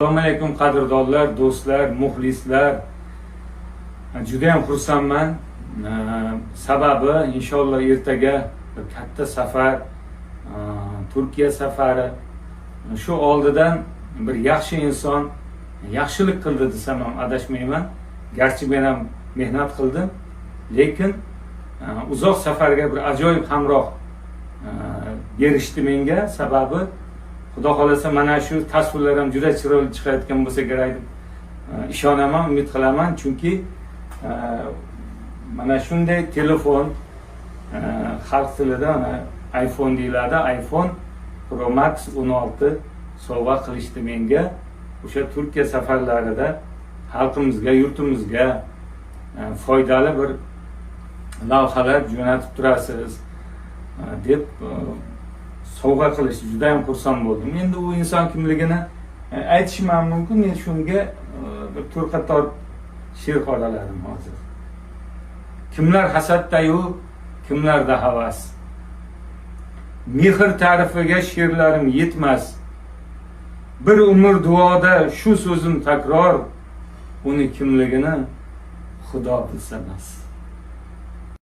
Assalomu alaykum qadrdonlar, do'stlar, muxlislar. Juda ham xursandman. Sababi inshaalloh ertaga bir katta safar, Turkiya safari. Shu oldidan bir yaxshi inson yaxshilik qildi desam ham adashmayman. Garchi men ham mehnat qildim, lekin uzoq safarga bir ajoyib hamroh berishdi menga. Sababi Xudo xolasa mana shu tasvirlar ham juda chiroyli chiqayotgan bo'lsa kerak deb ishonaman, umid qilaman. Chunki mana shunday telefon, xalq tilida iPhone deyiladi, iPhone Pro Max 16 sovg'a qilishdi menga. O'sha Turkiya safarlarida xalqimizga, yurtimizga foydali bir lavhalar jo'natib turasiz deb sovg'a qilish juda ham xursand bo'ldim. Endi u inson kimligini aytishim ham mumkin. Men shunga bir to'rqator she'r qoralarim hozir. Kimlar hasaddayu, kimlarda havas. Mehr ta'rifiga she'rlarim yetmas. Bir umr duoda shu so'zim takror, uni kimligini Xudo bilsa bas.